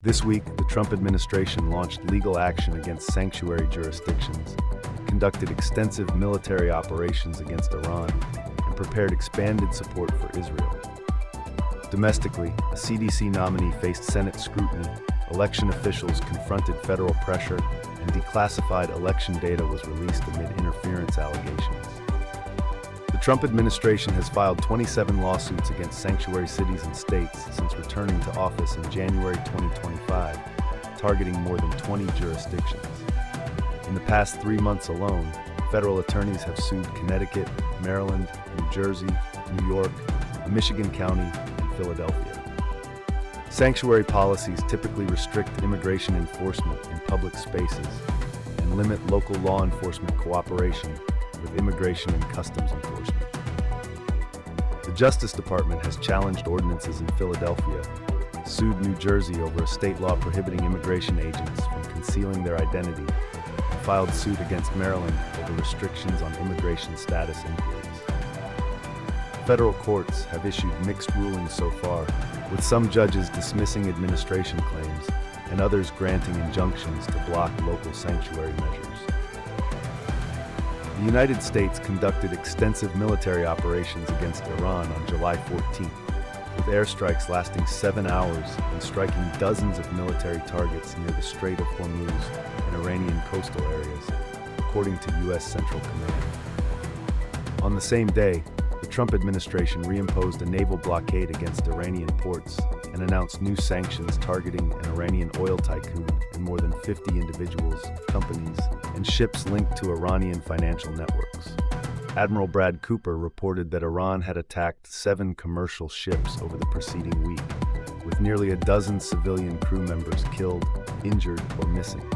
This week, the Trump administration launched legal action against sanctuary jurisdictions, conducted extensive military operations against Iran, and prepared expanded support for Israel. Domestically, a CDC nominee faced Senate scrutiny, election officials confronted federal pressure, and declassified election data was released amid interference allegations. The Trump administration has filed 27 lawsuits against sanctuary cities and states since returning to office in January 2025, targeting more than 20 jurisdictions. In the past 3 months alone, federal attorneys have sued Connecticut, Maryland, New Jersey, New York, a Michigan county, and Philadelphia. Sanctuary policies typically restrict immigration enforcement in public spaces and limit local law enforcement cooperation with immigration and customs enforcement. The Justice Department has challenged ordinances in Philadelphia, sued New Jersey over a state law prohibiting immigration agents from concealing their identity, and filed suit against Maryland over restrictions on immigration status inquiries. Federal courts have issued mixed rulings so far, with some judges dismissing administration claims and others granting injunctions to block local sanctuary measures. The United States conducted extensive military operations against Iran on July 14th, with airstrikes lasting 7 hours and striking dozens of military targets near the Strait of Hormuz and Iranian coastal areas, according to U.S. Central Command. On the same day, the Trump administration reimposed a naval blockade against Iranian ports and announced new sanctions targeting an Iranian oil tycoon and more than 50 individuals, companies, and ships linked to Iranian financial networks. Admiral Brad Cooper reported that Iran had attacked 7 commercial ships over the preceding week, with nearly a dozen civilian crew members killed, injured, or missing.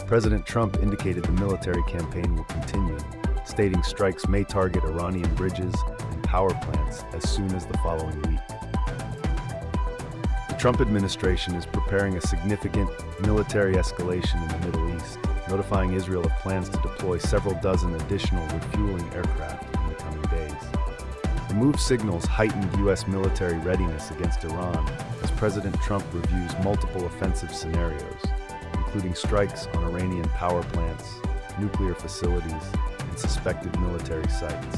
President Trump indicated the military campaign will continue, stating strikes may target Iranian bridges and power plants as soon as the following week. The Trump administration is preparing a significant military escalation in the Middle East, notifying Israel of plans to deploy several dozen additional refueling aircraft in the coming days. The move signals heightened U.S. military readiness against Iran as President Trump reviews multiple offensive scenarios, including strikes on Iranian power plants, nuclear facilities, and suspected military sites.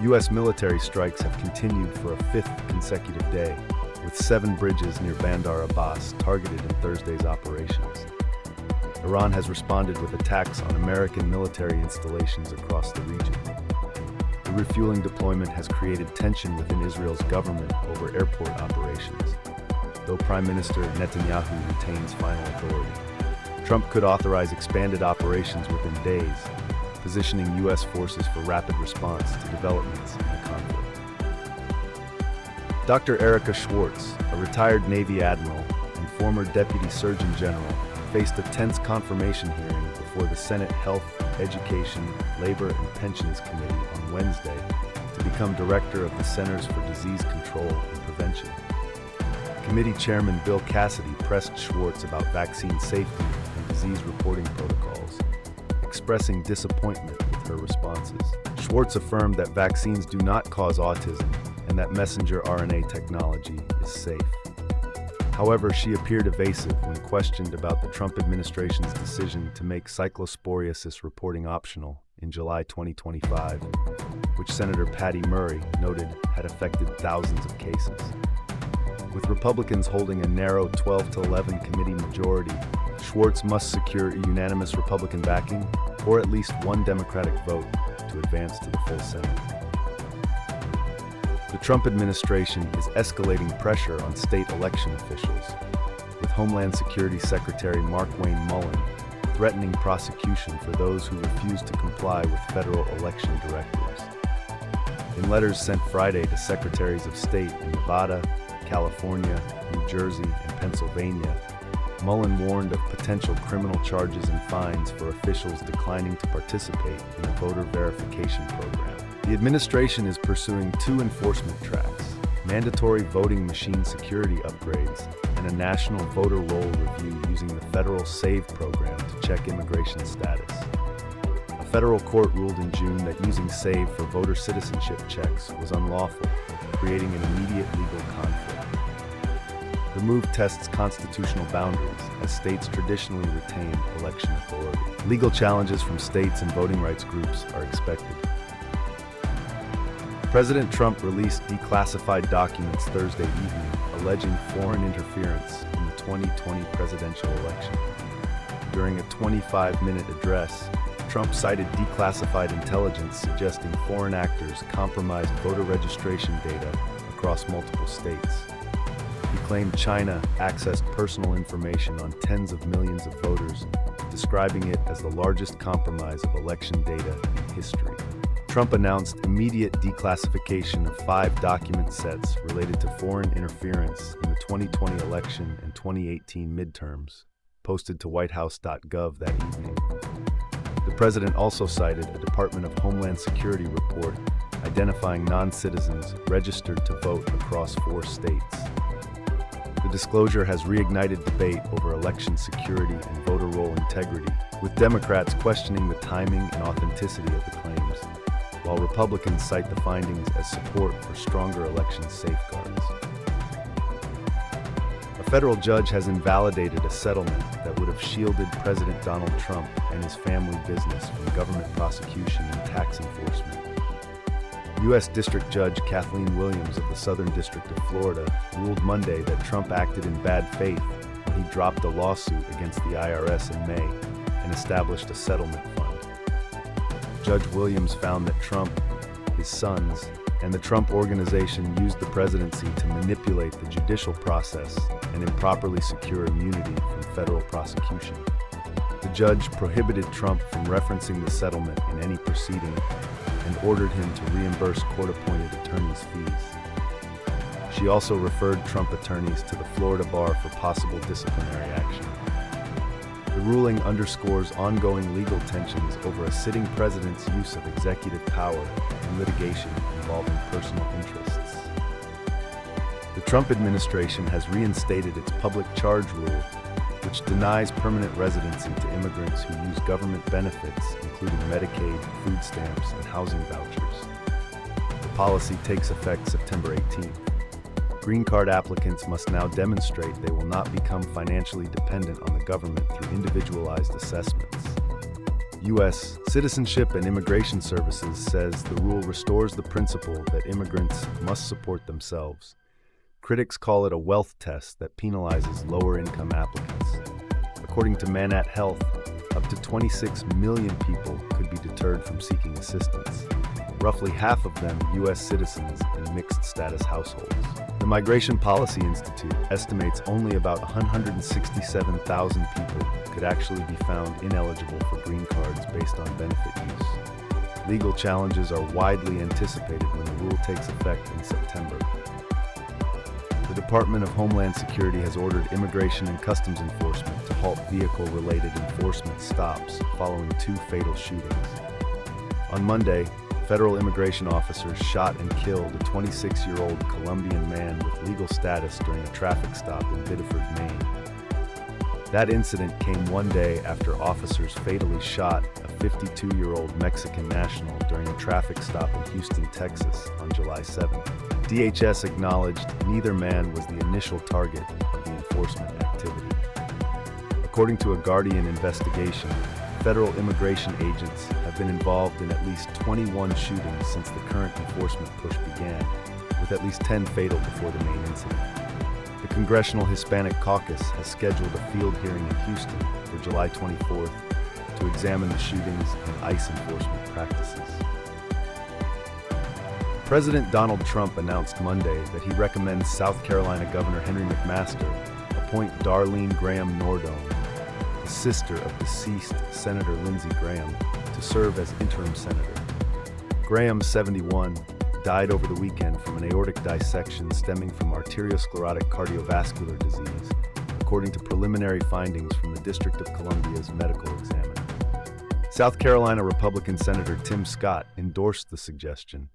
U.S. military strikes have continued for a 5th consecutive day, with 7 bridges near Bandar Abbas targeted in Thursday's operations. Iran has responded with attacks on American military installations across the region. The refueling deployment has created tension within Israel's government over airport operations, though Prime Minister Netanyahu retains final authority. Trump could authorize expanded operations within days, positioning U.S. forces for rapid response to developments in the conflict. Dr. Erica Schwartz, a retired Navy admiral and former Deputy Surgeon General, faced a tense confirmation hearing before the Senate Health, Education, Labor, and Pensions Committee on Wednesday to become director of the Centers for Disease Control and Prevention. Committee Chairman Bill Cassidy pressed Schwartz about vaccine safety and disease reporting protocols, expressing disappointment with her responses. Schwartz affirmed that vaccines do not cause autism and that messenger RNA technology is safe. However, she appeared evasive when questioned about the Trump administration's decision to make cyclosporiasis reporting optional in July 2025, which Senator Patty Murray noted had affected thousands of cases. With Republicans holding a narrow 12-11 committee majority, Schwartz must secure unanimous Republican backing or at least one Democratic vote to advance to the full Senate. The Trump administration is escalating pressure on state election officials, with Homeland Security Secretary Mark Wayne Mullen threatening prosecution for those who refuse to comply with federal election directives. In letters sent Friday to Secretaries of State in Nevada, California, New Jersey, and Pennsylvania, Mullen warned of potential criminal charges and fines for officials declining to participate in a voter verification program. The administration is pursuing 2 enforcement tracks: mandatory voting machine security upgrades and a national voter roll review using the federal SAVE program to check immigration status. A federal court ruled in June that using SAVE for voter citizenship checks was unlawful, creating an immediate legal conflict. The move tests constitutional boundaries, as states traditionally retain election authority. Legal challenges from states and voting rights groups are expected. President Trump released declassified documents Thursday evening, alleging foreign interference in the 2020 presidential election. During a 25-minute address, Trump cited declassified intelligence suggesting foreign actors compromised voter registration data across multiple states. He claimed China accessed personal information on tens of millions of voters, describing it as the largest compromise of election data in history. Trump announced immediate declassification of 5 document sets related to foreign interference in the 2020 election and 2018 midterms, posted to whitehouse.gov that evening. The president also cited a Department of Homeland Security report identifying non-citizens registered to vote across 4 states. The disclosure has reignited debate over election security and voter roll integrity, with Democrats questioning the timing and authenticity of the claims, while Republicans cite the findings as support for stronger election safeguards. A federal judge has invalidated a settlement that would have shielded President Donald Trump and his family business from government prosecution and tax enforcement. U.S. District Judge Kathleen Williams of the Southern District of Florida ruled Monday that Trump acted in bad faith when he dropped a lawsuit against the IRS in May and established a settlement fund. Judge Williams found that Trump, his sons, and the Trump Organization used the presidency to manipulate the judicial process and improperly secure immunity from federal prosecution. The judge prohibited Trump from referencing the settlement in any proceeding and ordered him to reimburse court-appointed attorneys' fees. She also referred Trump attorneys to the Florida bar for possible disciplinary action. The ruling underscores ongoing legal tensions over a sitting president's use of executive power in litigation involving personal interests. The Trump administration has reinstated its public charge rule, which denies permanent residency to immigrants who use government benefits, including Medicaid, food stamps, and housing vouchers. The policy takes effect September 18th. Green card applicants must now demonstrate they will not become financially dependent on the government through individualized assessments. U.S. Citizenship and Immigration Services says the rule restores the principle that immigrants must support themselves. Critics call it a wealth test that penalizes lower-income applicants. According to Manat Health, up to 26 million people could be deterred from seeking assistance. Roughly half of them U.S. citizens in mixed-status households. The Migration Policy Institute estimates only about 167,000 people could actually be found ineligible for green cards based on benefit use. Legal challenges are widely anticipated when the rule takes effect in September. The Department of Homeland Security has ordered Immigration and Customs Enforcement to halt vehicle-related enforcement stops following 2 fatal shootings. On Monday, federal immigration officers shot and killed a 26-year-old Colombian man with legal status during a traffic stop in Biddeford, Maine. That incident came one day after officers fatally shot a 52-year-old Mexican national during a traffic stop in Houston, Texas on July 7. DHS acknowledged neither man was the initial target of the enforcement activity. According to a Guardian investigation, federal immigration agents have been involved in at least 21 shootings since the current enforcement push began, with at least 10 fatal before the Maine incident. The Congressional Hispanic Caucus has scheduled a field hearing in Houston for July 24th to examine the shootings and ICE enforcement practices. President Donald Trump announced Monday that he recommends South Carolina Governor Henry McMaster appoint Darlene Graham Nordome, the sister of deceased Senator Lindsey Graham, to serve as interim senator. Graham, 71, died over the weekend from an aortic dissection stemming from arteriosclerotic cardiovascular disease, according to preliminary findings from the District of Columbia's medical examiner. South Carolina Republican Senator Tim Scott endorsed the suggestion,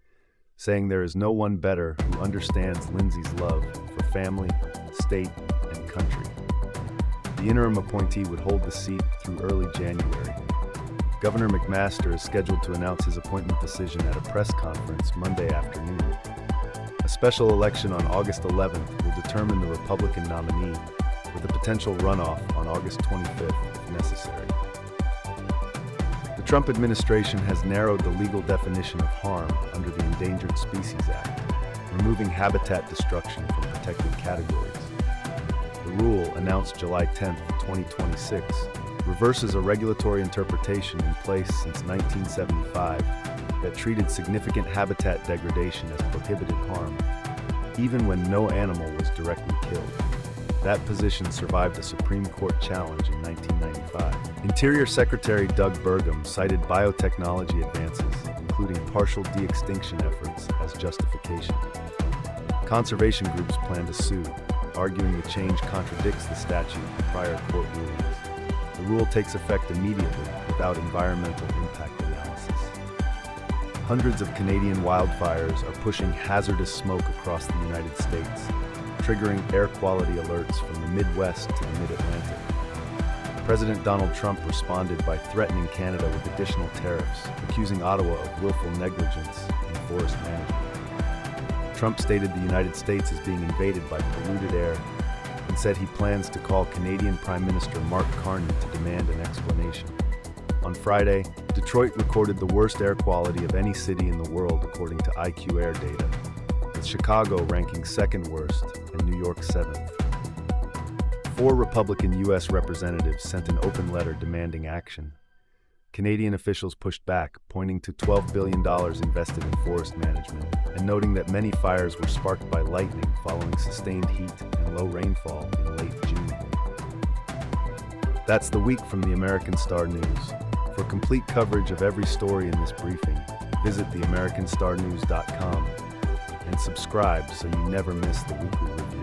saying there is no one better who understands Lindsey's love for family, state, and country. The interim appointee would hold the seat through early January. Governor McMaster is scheduled to announce his appointment decision at a press conference Monday afternoon. A special election on August 11th will determine the Republican nominee, with a potential runoff on August 25th if necessary. The Trump administration has narrowed the legal definition of harm under the Endangered Species Act, removing habitat destruction from protected categories. The rule, announced July 10, 2026, reverses a regulatory interpretation in place since 1975 that treated significant habitat degradation as prohibited harm, even when no animal was directly killed. That position survived a Supreme Court challenge in 1995. Interior Secretary Doug Burgum cited biotechnology advances, including partial de-extinction efforts, as justification. Conservation groups plan to sue, arguing the change contradicts the statute and prior court rulings. The rule takes effect immediately without environmental impact analysis. Hundreds of Canadian wildfires are pushing hazardous smoke across the United States, triggering air quality alerts from the Midwest to the Mid-Atlantic. President Donald Trump responded by threatening Canada with additional tariffs, accusing Ottawa of willful negligence in forest management. Trump stated the United States is being invaded by polluted air and said he plans to call Canadian Prime Minister Mark Carney to demand an explanation. On Friday, Detroit recorded the worst air quality of any city in the world according to IQ Air data, with Chicago ranking second worst and New York seventh. 4 Republican U.S. representatives sent an open letter demanding action. Canadian officials pushed back, pointing to $12 billion invested in forest management, and noting that many fires were sparked by lightning following sustained heat and low rainfall in late June. That's the week from the American Star News. For complete coverage of every story in this briefing, visit theamericanstarnews.com and subscribe so you never miss the weekly review.